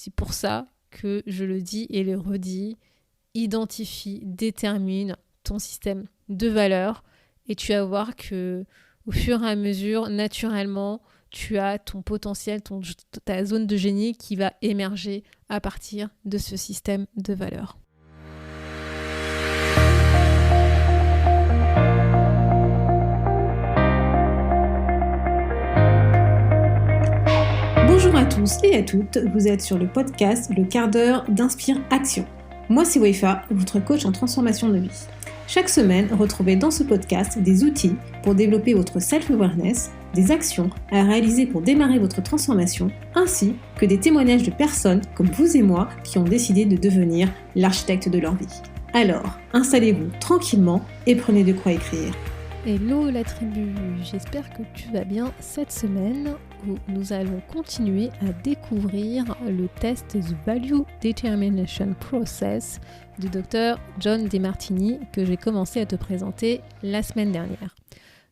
C'est pour ça que je le dis et le redis, identifie, détermine ton système de valeurs et tu vas voir que au fur et à mesure, naturellement, tu as ton potentiel, ta zone de génie qui va émerger à partir de ce système de valeurs. Bonjour à tous et à toutes, vous êtes sur le podcast Le quart d'heure d'Inspire Action. Moi c'est Weifa, votre coach en transformation de vie. Chaque semaine, retrouvez dans ce podcast des outils pour développer votre self-awareness, des actions à réaliser pour démarrer votre transformation, ainsi que des témoignages de personnes comme vous et moi qui ont décidé de devenir l'architecte de leur vie. Alors, installez-vous tranquillement et prenez de quoi écrire. Hello la tribu, j'espère que tu vas bien cette semaine où nous allons continuer à découvrir le test The Value Determination Process du Dr John Demartini que j'ai commencé à te présenter la semaine dernière.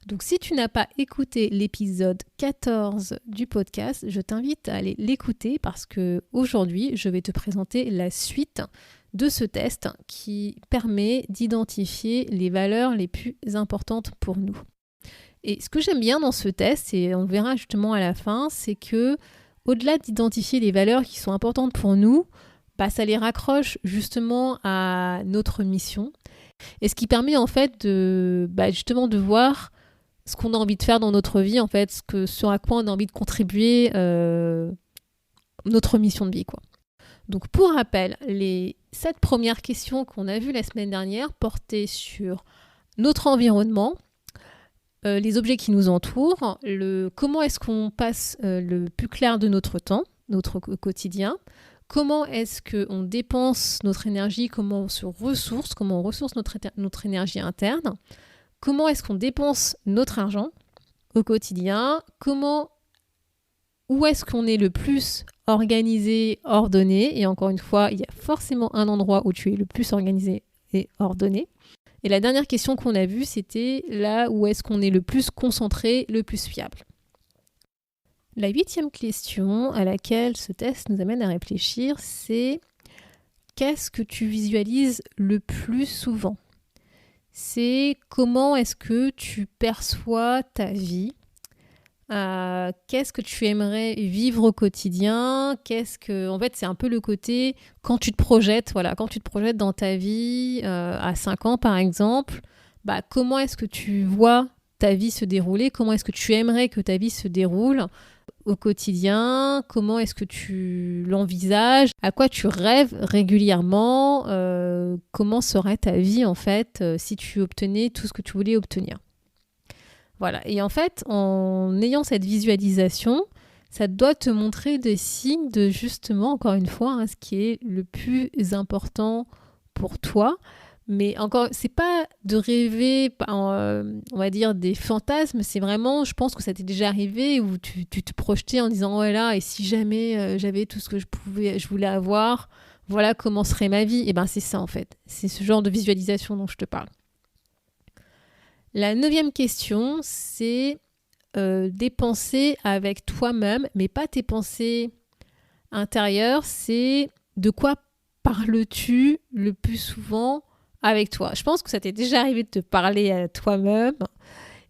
Donc si tu n'as pas écouté l'épisode 14 du podcast, je t'invite à aller l'écouter parce que aujourd'hui je vais te présenter la suite de ce test qui permet d'identifier les valeurs les plus importantes pour nous. Et ce que j'aime bien dans ce test, et on verra justement à la fin, c'est que au-delà d'identifier les valeurs qui sont importantes pour nous, ça les raccroche justement à notre mission. Et ce qui permet en fait justement de voir ce qu'on a envie de faire dans notre vie, en fait, sur à quoi on a envie de contribuer notre mission de vie, quoi. Donc pour rappel, les 7 premières questions qu'on a vues la semaine dernière portaient sur notre environnement, les objets qui nous entourent, comment est-ce qu'on passe le plus clair de notre temps, notre quotidien, comment est-ce qu'on dépense notre énergie, comment on ressource notre énergie interne, comment est-ce qu'on dépense notre argent au quotidien, où est-ce qu'on est le plus organisé, ordonné, et encore une fois, il y a forcément un endroit où tu es le plus organisé et ordonné. Et la dernière question qu'on a vue, c'était là où est-ce qu'on est le plus concentré, le plus fiable. La 8e question à laquelle ce test nous amène à réfléchir, c'est qu'est-ce que tu visualises le plus souvent ? C'est comment est-ce que tu perçois ta vie ? Qu'est-ce que tu aimerais vivre au quotidien ? En fait, c'est un peu le côté quand tu te projettes dans ta vie à 5 ans par exemple, comment est-ce que tu vois ta vie se dérouler ? Comment est-ce que tu aimerais que ta vie se déroule au quotidien ? Comment est-ce que tu l'envisages ? À quoi tu rêves régulièrement ? Comment serait ta vie en fait si tu obtenais tout ce que tu voulais obtenir ? Voilà, et en fait, en ayant cette visualisation, ça doit te montrer des signes de justement, encore une fois, ce qui est le plus important pour toi. Mais encore, c'est pas de rêver, on va dire, des fantasmes, c'est vraiment, je pense que ça t'est déjà arrivé où tu te projetais en disant, voilà, et si jamais j'avais tout ce que je voulais avoir, voilà comment serait ma vie. Et c'est ça en fait, c'est ce genre de visualisation dont je te parle. La 9e question, c'est des pensées avec toi-même, mais pas tes pensées intérieures, c'est de quoi parles-tu le plus souvent avec toi ? Je pense que ça t'est déjà arrivé de te parler à toi-même.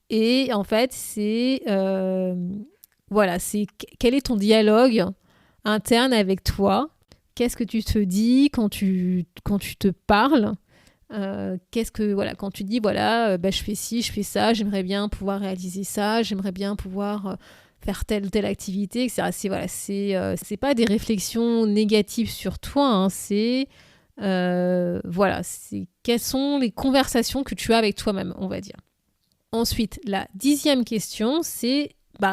Et en fait, c'est quel est ton dialogue interne avec toi ? Qu'est-ce que tu te dis quand tu te parles ? Quand tu dis je fais ci, je fais ça, j'aimerais bien pouvoir réaliser ça, j'aimerais bien pouvoir faire telle activité, etc. C'est pas des réflexions négatives sur toi, c'est quelles sont les conversations que tu as avec toi-même, on va dire. Ensuite, la 10e question, c'est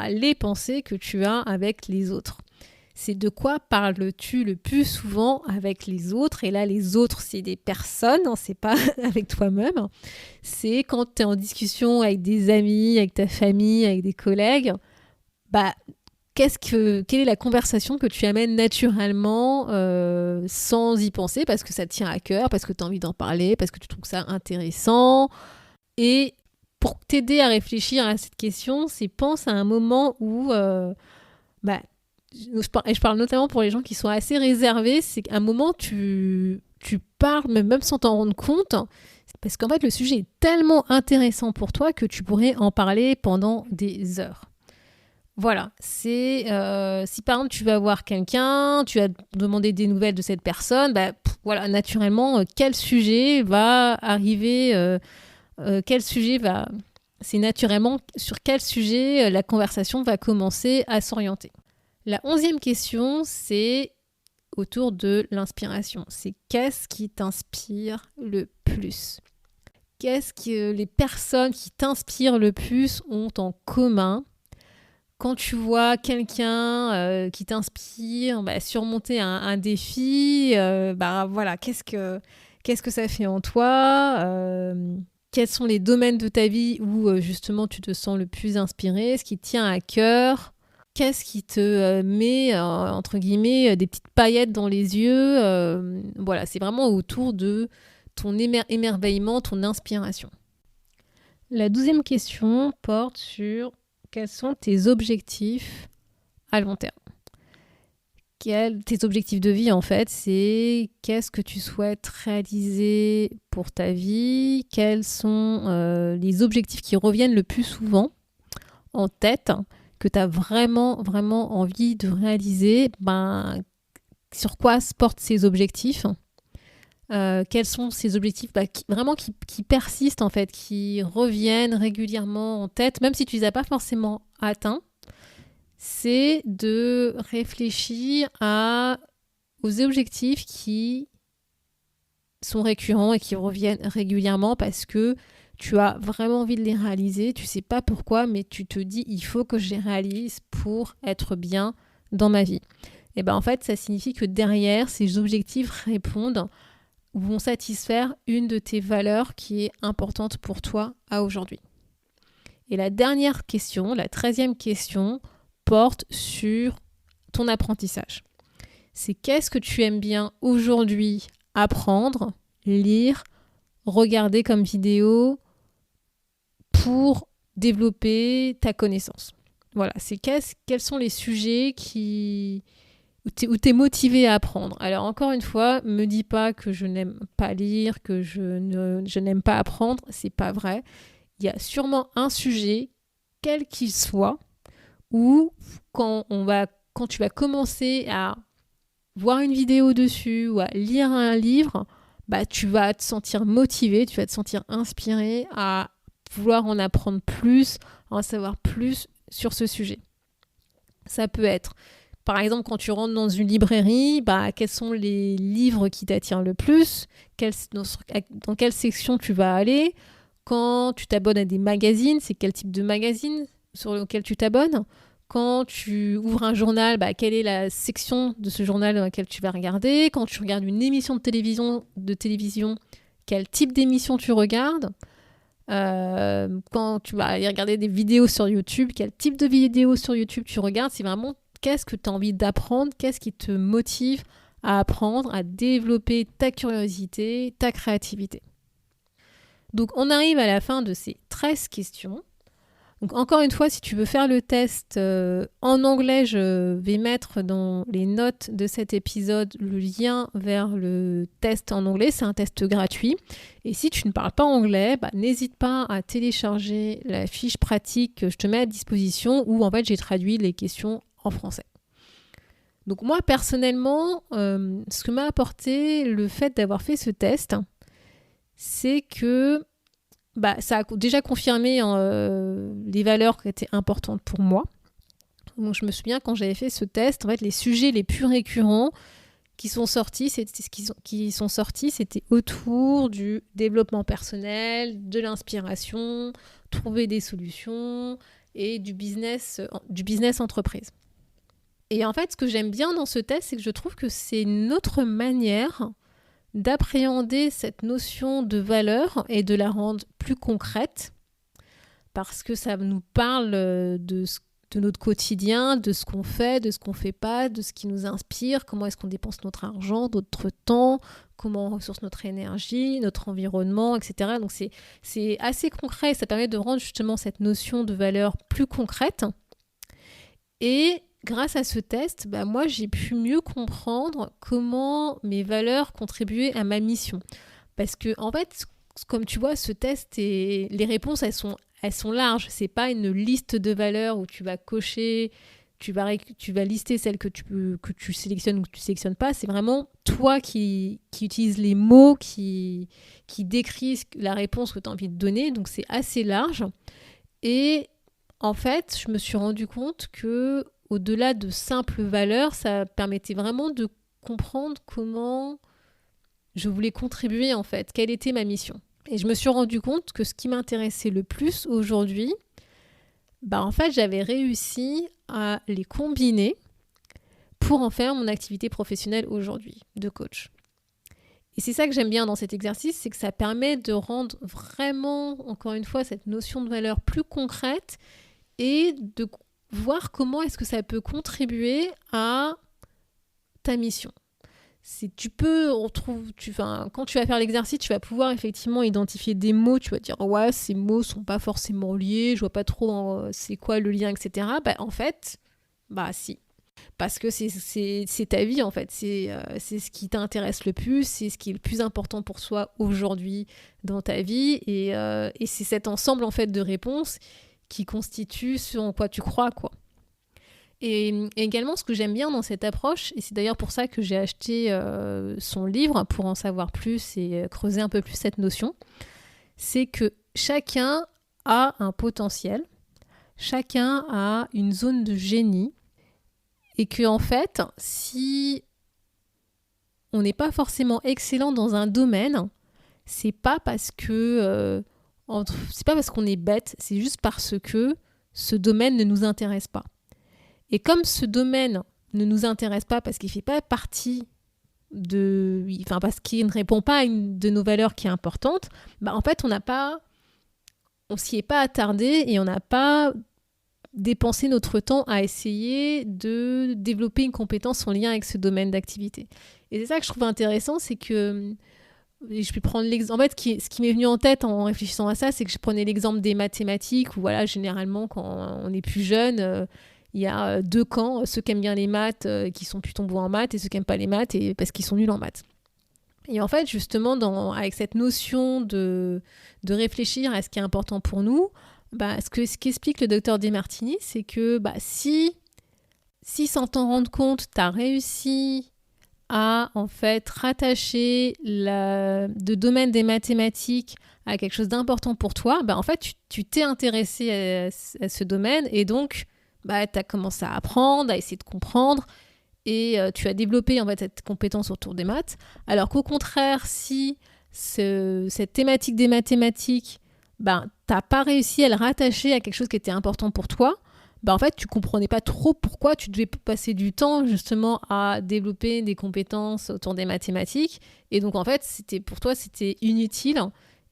les pensées que tu as avec les autres. C'est de quoi parles-tu le plus souvent avec les autres ? Et là, les autres, c'est des personnes, c'est pas avec toi-même. C'est quand tu es en discussion avec des amis, avec ta famille, avec des collègues. Quelle est la conversation que tu amènes naturellement sans y penser parce que ça te tient à cœur, parce que tu as envie d'en parler, parce que tu trouves ça intéressant. Et pour t'aider à réfléchir à cette question, c'est pense à un moment où je parle notamment pour les gens qui sont assez réservés, c'est qu'à un moment, tu parles, même sans t'en rendre compte, parce qu'en fait, le sujet est tellement intéressant pour toi que tu pourrais en parler pendant des heures. Voilà, c'est si par exemple tu vas voir quelqu'un, tu vas demander des nouvelles de cette personne, voilà, naturellement, quel sujet va arriver, c'est naturellement sur quel sujet la conversation va commencer à s'orienter. La 11e question, c'est autour de l'inspiration. C'est qu'est-ce qui t'inspire le plus ? Qu'est-ce que les personnes qui t'inspirent le plus ont en commun ? Quand tu vois quelqu'un qui t'inspire, surmonter un défi, voilà, qu'est-ce que ça fait en toi ? Quels sont les domaines de ta vie où justement tu te sens le plus inspiré ? Ce qui te tient à cœur ? Qu'est-ce qui te met, entre guillemets, des petites paillettes dans les yeux ? Voilà, c'est vraiment autour de ton émerveillement, ton inspiration. La 12e question porte sur quels sont tes objectifs à long terme. Tes objectifs de vie, en fait, c'est qu'est-ce que tu souhaites réaliser pour ta vie ? Quels sont les objectifs qui reviennent le plus souvent en tête, que tu as vraiment, vraiment envie de réaliser ? Sur quoi se portent ces objectifs ? Quels sont ces objectifs qui persistent, en fait, qui reviennent régulièrement en tête, même si tu ne les as pas forcément atteints ? C'est de réfléchir aux objectifs qui sont récurrents et qui reviennent régulièrement parce que tu as vraiment envie de les réaliser, tu ne sais pas pourquoi, mais tu te dis il faut que je les réalise pour être bien dans ma vie. Et en fait, ça signifie que derrière, ces objectifs vont satisfaire une de tes valeurs qui est importante pour toi à aujourd'hui. Et la dernière question, la 13e question, porte sur ton apprentissage. C'est qu'est-ce que tu aimes bien aujourd'hui apprendre, lire, regarder comme vidéo pour développer ta connaissance. Voilà, c'est quels sont les sujets où tu es motivé à apprendre. Alors encore une fois, me dis pas que je n'aime pas lire, que je n'aime pas apprendre, c'est pas vrai. Il y a sûrement un sujet, quel qu'il soit, où quand tu vas commencer à voir une vidéo dessus ou à lire un livre, tu vas te sentir motivé, tu vas te sentir inspiré à vouloir en apprendre plus, en savoir plus sur ce sujet. Ça peut être, par exemple, quand tu rentres dans une librairie, quels sont les livres qui t'attirent le plus, dans quelle section tu vas aller. Quand tu t'abonnes à des magazines, c'est quel type de magazine sur lequel tu t'abonnes. Quand tu ouvres un journal, quelle est la section de ce journal dans laquelle tu vas regarder. Quand tu regardes une émission de télévision, quel type d'émission tu regardes. Quand tu vas aller regarder des vidéos sur YouTube, quel type de vidéos sur YouTube tu regardes. C'est vraiment qu'est-ce que tu as envie d'apprendre, qu'est-ce qui te motive à apprendre, à développer ta curiosité, ta créativité. Donc on arrive à la fin de ces 13 questions. Donc encore une fois, si tu veux faire le test en anglais, je vais mettre dans les notes de cet épisode le lien vers le test en anglais. C'est un test gratuit. Et si tu ne parles pas anglais, n'hésite pas à télécharger la fiche pratique que je te mets à disposition où en fait j'ai traduit les questions en français. Donc moi personnellement, ce que m'a apporté le fait d'avoir fait ce test, c'est que ça a déjà confirmé les valeurs qui étaient importantes pour moi. Donc je me souviens quand j'avais fait ce test, en fait les sujets les plus récurrents qui sont sortis, c'était autour du développement personnel, de l'inspiration, trouver des solutions et du business entreprise. Et en fait, ce que j'aime bien dans ce test, c'est que je trouve que c'est une autre manière d'appréhender cette notion de valeur et de la rendre plus concrète parce que ça nous parle de notre quotidien, de ce qu'on fait, de ce qu'on fait pas, de ce qui nous inspire, comment est-ce qu'on dépense notre argent, notre temps, comment on ressource notre énergie, notre environnement, etc. Donc c'est assez concret, ça permet de rendre justement cette notion de valeur plus concrète. Et grâce à ce test, moi, j'ai pu mieux comprendre comment mes valeurs contribuaient à ma mission. Parce que, en fait, comme tu vois, ce test, les réponses, elles sont larges. C'est pas une liste de valeurs où tu vas cocher, tu vas lister celles que tu sélectionnes ou que tu sélectionnes pas. C'est vraiment toi qui utilise les mots, qui décrit la réponse que tu as envie de donner. Donc, c'est assez large. Et en fait, je me suis rendu compte que au-delà de simples valeurs, ça permettait vraiment de comprendre comment je voulais contribuer, en fait, quelle était ma mission. Et je me suis rendu compte que ce qui m'intéressait le plus aujourd'hui, en fait, j'avais réussi à les combiner pour en faire mon activité professionnelle aujourd'hui de coach. Et c'est ça que j'aime bien dans cet exercice, c'est que ça permet de rendre vraiment, encore une fois, cette notion de valeur plus concrète et de voir comment est-ce que ça peut contribuer à ta mission. Quand tu vas faire l'exercice, tu vas pouvoir effectivement identifier des mots, tu vas dire ouais, ces mots sont pas forcément liés, je vois pas trop c'est quoi le lien, etc. En fait, si. Parce que c'est ta vie en fait, c'est ce qui t'intéresse le plus, c'est ce qui est le plus important pour soi aujourd'hui dans ta vie et c'est cet ensemble en fait de réponses qui constitue ce en quoi tu crois, quoi. Et également, ce que j'aime bien dans cette approche, et c'est d'ailleurs pour ça que j'ai acheté son livre, pour en savoir plus et creuser un peu plus cette notion, c'est que chacun a un potentiel, chacun a une zone de génie, et que en fait, si on n'est pas forcément excellent dans un domaine, c'est pas parce qu'on est bête, c'est juste parce que ce domaine ne nous intéresse pas. Et comme ce domaine ne nous intéresse pas parce qu'il ne fait pas partie parce qu'il ne répond pas à une de nos valeurs qui est importante, en fait, on s'y est pas attardé et on n'a pas dépensé notre temps à essayer de développer une compétence en lien avec ce domaine d'activité. Et c'est ça que je trouve intéressant, c'est que je vais prendre l'exemple. En fait, ce qui m'est venu en tête en réfléchissant à ça, c'est que je prenais l'exemple des mathématiques où généralement, quand on est plus jeune, il y a deux camps, ceux qui aiment bien les maths, qui sont plutôt bons en maths, et ceux qui n'aiment pas les maths parce qu'ils sont nuls en maths. Et en fait, justement, avec cette notion de réfléchir à ce qui est important pour nous, ce qu'explique le docteur Demartini, c'est que si sans t'en rendre compte, tu as réussi à en fait rattacher le domaine des mathématiques à quelque chose d'important pour toi, en fait, tu t'es intéressé à ce domaine et donc tu as commencé à apprendre, à essayer de comprendre et tu as développé en fait cette compétence autour des maths. Alors qu'au contraire, si cette thématique des mathématiques, t'as pas réussi à le rattacher à quelque chose qui était important pour toi, en fait, tu comprenais pas trop pourquoi tu devais passer du temps justement à développer des compétences autour des mathématiques. Et donc, en fait, pour toi, c'était inutile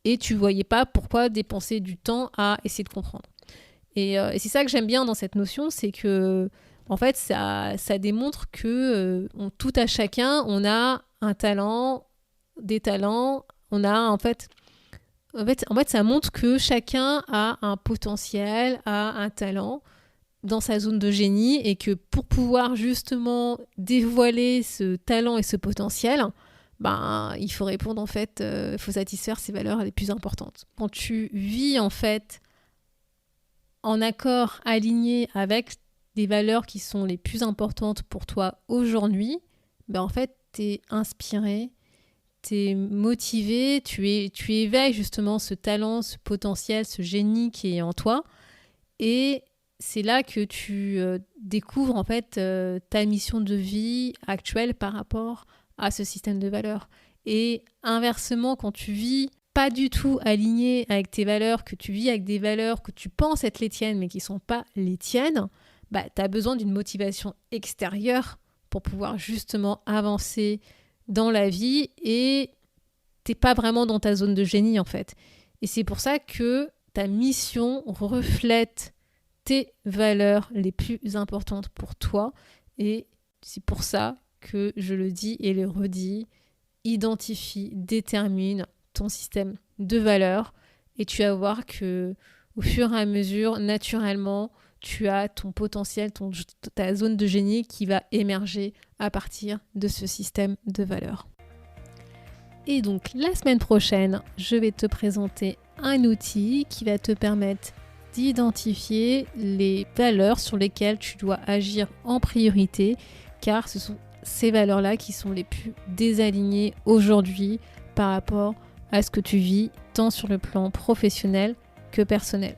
et tu voyais pas pourquoi dépenser du temps à essayer de comprendre. Et c'est ça que j'aime bien dans cette notion, c'est que en fait, ça démontre que tout à chacun, on a un talent, des talents, on a en fait, ça montre que chacun a un potentiel, a un talent dans sa zone de génie et que pour pouvoir justement dévoiler ce talent et ce potentiel, il faut répondre en fait, il faut satisfaire ses valeurs les plus importantes. Quand tu vis en fait en accord, aligné avec des valeurs qui sont les plus importantes pour toi aujourd'hui, en fait, tu es inspiré, tu es motivé, tu éveilles justement ce talent, ce potentiel, ce génie qui est en toi. Et c'est là que tu découvres en fait ta mission de vie actuelle par rapport à ce système de valeurs. Et inversement, quand tu vis pas du tout aligné avec tes valeurs, que tu vis avec des valeurs que tu penses être les tiennes mais qui sont pas les tiennes, tu as besoin d'une motivation extérieure pour pouvoir justement avancer dans la vie et t'es pas vraiment dans ta zone de génie en fait. Et c'est pour ça que ta mission reflète tes valeurs les plus importantes pour toi et c'est pour ça que je le dis et le redis, identifie, détermine ton système de valeurs et tu vas voir que au fur et à mesure, naturellement, tu as ton potentiel, ta zone de génie qui va émerger à partir de ce système de valeurs. Et donc la semaine prochaine, je vais te présenter un outil qui va te permettre d'identifier les valeurs sur lesquelles tu dois agir en priorité, car ce sont ces valeurs-là qui sont les plus désalignées aujourd'hui par rapport à ce que tu vis, tant sur le plan professionnel que personnel.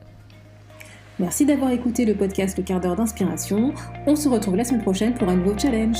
Merci d'avoir écouté le podcast Le quart d'heure d'inspiration. On se retrouve la semaine prochaine pour un nouveau challenge.